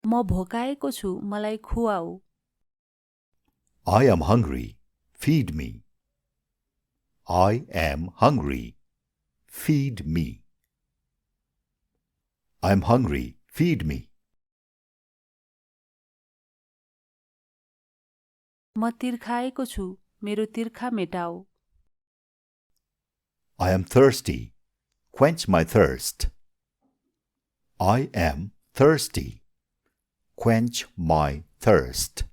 म भोकाएको छु, मलाई खुवाऊ। I am hungry. Feed me. I am hungry. Feed me. I am hungry. Feed me. म तिर्खाएको छु, मेरो तिर्खा मेटाऊ। I am thirsty. Quench my thirst. I am thirsty. Quench my thirst.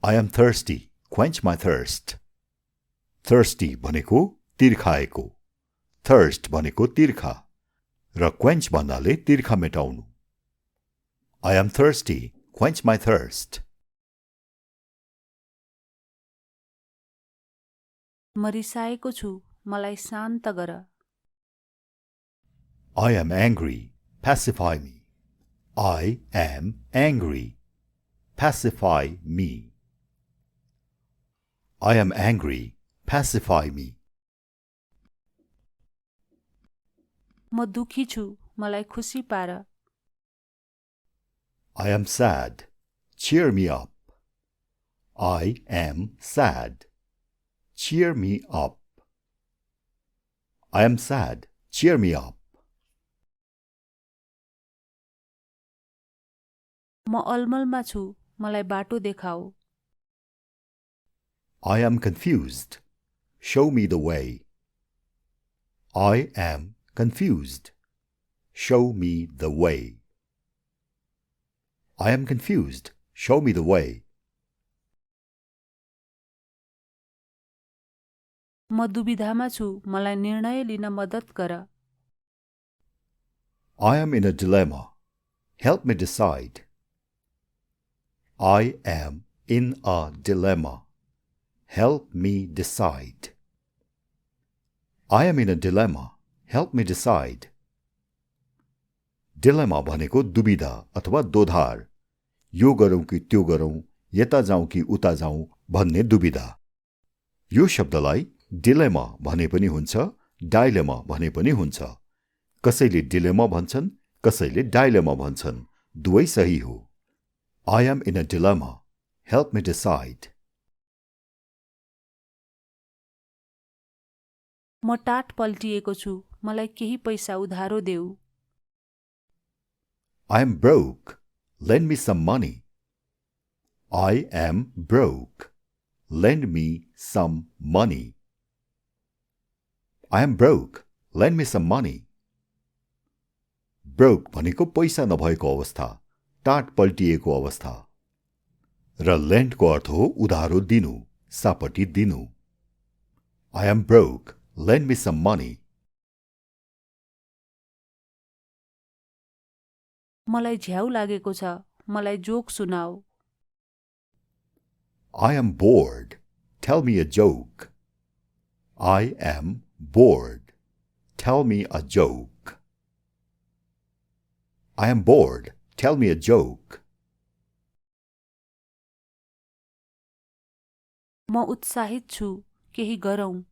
I am thirsty. Quench my thirst. Thirsty भनेको तिर्खाएको, thirst भनेको तिर्खा, र quench भन्नाले तिर्खा मेटाउनु। I am thirsty. Quench my thirst. म रिसाएको छु, मलाई शान्त गर। I am angry. Pacify me. I am angry. Pacify me. I am angry. Pacify me. म दुखी छु, मलाई खुसी पार। I am sad. Cheer me up. I am sad. Cheer me up. I am sad. Cheer me up. म अलमलमा छु, मलाई बाटो देखाऊ। I am confused. Show me the way. I am confused. Show me the way. I am confused. Show me the way. म दुविधामा छु, मलाई निर्णय लिन मद्दत गर। I am in a dilemma. Help me decide. I am in a dilemma. Help me decide. I am in a dilemma. Help me decide. Dilemma भनेको दुविधा अथवा दोधार, यो गरौँ कि त्यो गरौँ, यता जाउँ कि उता जाउँ भन्ने दुविधा। यो शब्दलाई डिलेमा भने पनि हुन्छ, डाइलेमा भने पनि हुन्छ। कसैले डिलेमा भन्छन्, कसैले डाइलेमा भन्छन्, दुवै सही हो। I am in a dilemma. Help me decide. म टाट पल्टिएको छु, मलाई केही पैसा उधारो देऊ। I am broke. Lend me some money. I am broke. Lend me some money. I am broke. Lend me some money. Broke भनेको पैसा नभएको अवस्था, टाट पल्टिएको अवस्था। र lend को अर्थ हो उधारो दिनु, सापटी दिनु। I am broke. Lend me some money. मलाई झ्याउ लागेको छ, मलाई जोक सुनाऊ। I am bored. Tell me a joke. I am bored. Tell me a joke. I am bored. Tell me a joke. म उत्साहित छु, केही गरौँ।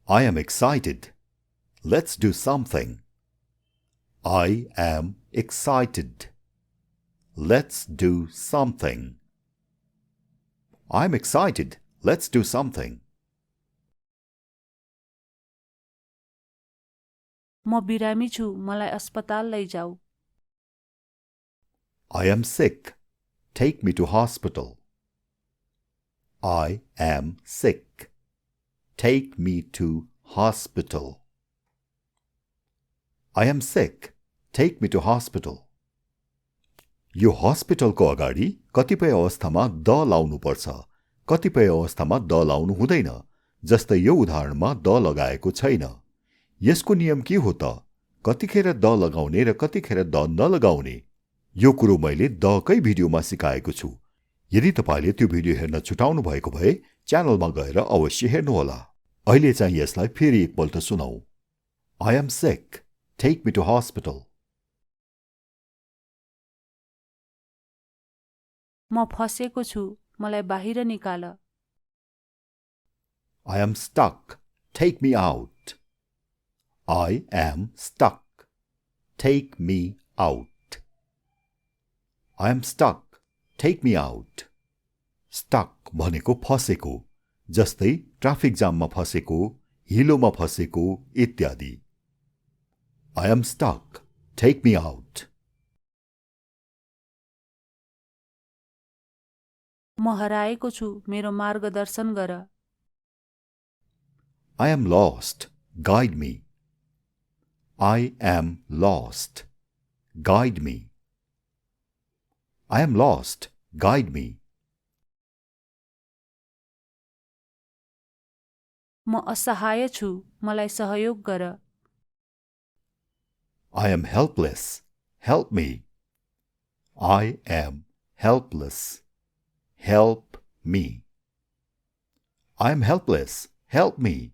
I am excited. Let's do something. I am excited. Let's do something. I'm excited. Let's do something. म बिरामी छु, मलाई अस्पताल लैजाऊ। I am sick. Take me to hospital. I am sick. Take me to hospital. I am sick. Take me to hospital. यो हस्पिटलको अगाडि कतिपय अवस्थामा द लाउनु पर्छ, कतिपय अवस्थामा द लाउनु हुँदैन, जस्तै यो उदाहरणमा द लगाएको छैन। यसको नियम के हो त? कतिखेर द लगाउने र कतिखेर द नलगाउने? यो कुरो मैले दकै भिडियोमा सिकाएको छु। यदि तपाईले त्यो भिडियो हेर्न छुटाउनु भएको भए च्यानलमा गएर अवश्य हेर्नुहोला। अहिले चाहिँ यसलाई फेरि एकपल्ट सुनौ। I am sick. Take me to hospital. म फसेको छु, मलाई बाहिर निकाल। I am stuck. Take me out. I am stuck. take me out. I am stuck. Take me out. Stuck भनेको फसेको, जस्तै ट्राफिक जाममा फसेको, हिलोमा फसेको इत्यादि. I am stuck. Take me out. म हराएको छु, मेरो मार्गदर्शन गर. I am lost. Guide me. I am lost. Guide me. I am lost. Guide me. म असहाय छु, मलाई सहयोग गर. I am helpless. Help me. I am helpless. Help me. I am helpless. Help me.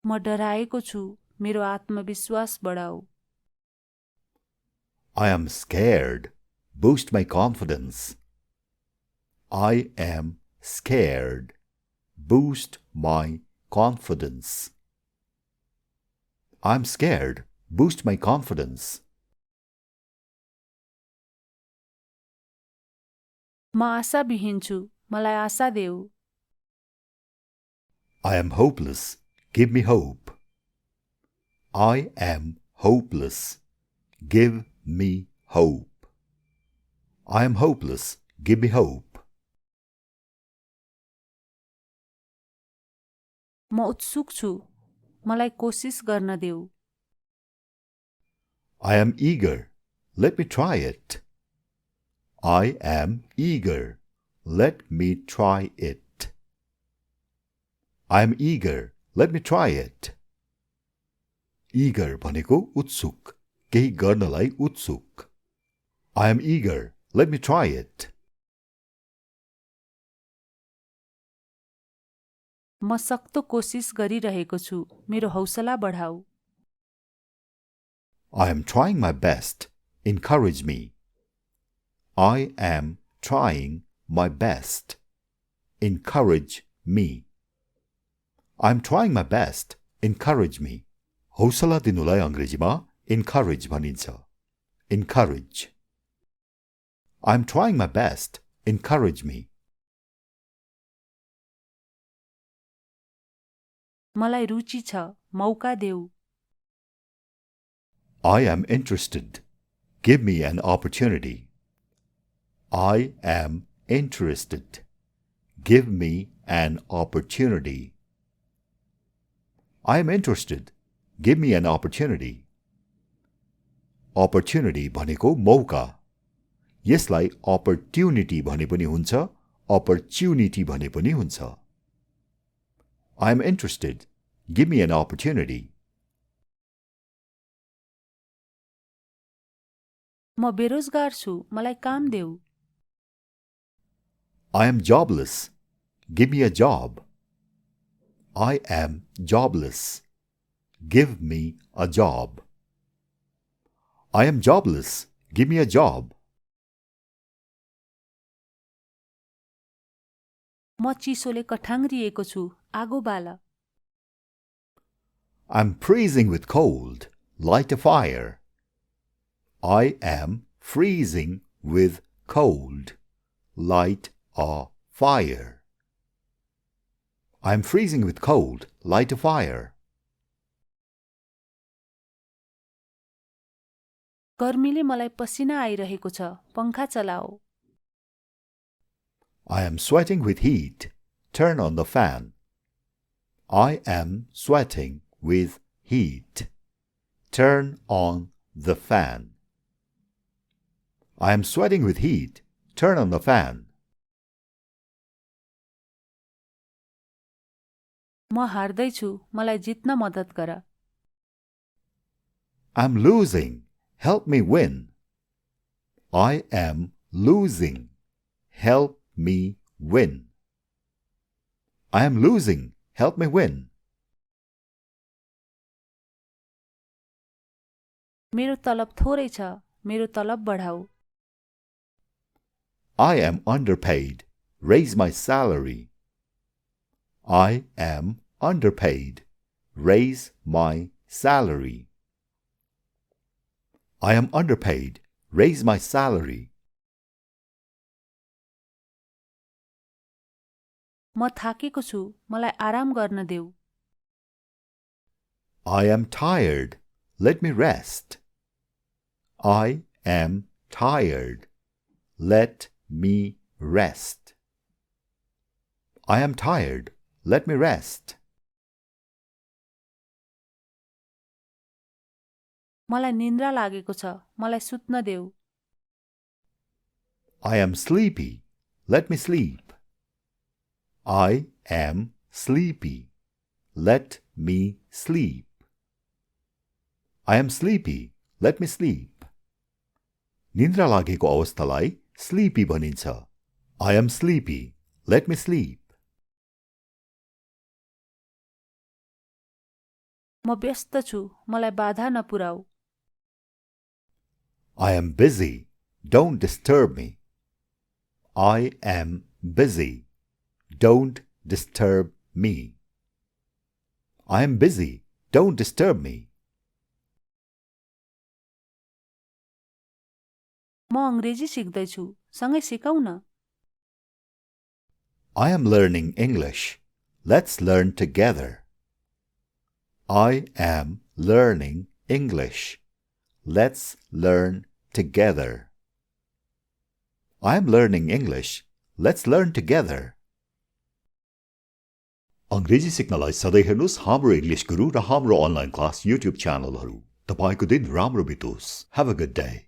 म डराएको छु, मेरो आत्मविश्वास बढाऊ. I am scared. Boost my confidence. I am scared. Boost my confidence. I am scared. Boost my confidence. म आशाविहीन छु, मलाई आशा देऊ. I am hopeless. Give me hope. I am hopeless. Give me hope. I am hopeless. Give me hope. म उत्सुक छु, मलाई कोसिस गर्न देऊ. I am eager. Let me try it. I am eager. Let me try it. I am eager. Let me try it. Eager भनेको उत्सुक, केही गर्नलाई उत्सुक. I am eager. Let me try it. म सक्दो कोसिस गरिरहेको छु, मेरो हौसला बढाऊ. I am trying my best. Encourage me. I am trying my best. Encourage me. I am trying my best. Encourage me. हौसला दिनुलाई अंग्रेजीमा encourage भनिन्छ. Encourage. I am trying my best. Encourage me. मलाई रुचि छ, मौका देऊ. I am interested. Give me an opportunity. I am interested. Give me an opportunity. I am interested. Give me an opportunity. Opportunity भनेको मौका. यसलाई opportunity भने पनि हुन्छ, opportunity भने पनि हुन्छ. I am interested. Give me an opportunity. म बेरोजगार छु, मलाई काम देऊ. I am jobless. Give me a job. I am jobless. Give me a job. I am jobless. Give me a job. म चिसोले कठाङ्ग्रिएको छु, आगो बाल. I'm freezing with cold. Light a fire. I am freezing with cold. Light a fire. I am freezing with cold. Light a fire. गर्मीले मलाई पसिना आइरहेको छ, पंखा चलाऊ. I am sweating with heat. Turn on the fan. I am sweating with heat. Turn on the fan. I am sweating with heat. Turn on the fan. म हार्दैछु, मलाई जित्न मद्दत गर. I'm losing. Help me win. I am losing. Help me win. I am losing. Help me win. मेरो तलब थोरै छ, मेरो तलब बढाऊ. I am underpaid. Raise my salary. I am underpaid. raise my salary. I am underpaid. Raise my salary. म थाकेको छु मलाई आराम गर्न देऊ I am tired. Let me rest. I am tired. Let me rest. I am tired. Let me rest. मलाई निन्द्रा लागेको छ मलाई सुत्न देऊ I am sleepy. Let me sleep. I am sleepy. Let me sleep. I am sleepy. Let me sleep. निन्द्रा लागेको अवस्थालाई sleepy भनिन्छ. I am sleepy. Let me sleep. म व्यस्त छु मलाई बाधा नपुर्याऊ I am busy. Don't disturb me. I am busy. Don't disturb me. I am busy. Don't disturb me. म अंग्रेजी सिक्दैछु सँगै सिकौ न I am learning English. Let's learn together. I am learning English. Let's learn together. I am learning English. Let's learn together. अंग्रेजी सिक्नलाई सधैँ हेर्नुस् हाम्रो English गुरु र हाम्रो अनलाइन क्लास युट्युब च्यानलहरू। तपाईको दिन राम्रो बितोस्। Have a good day.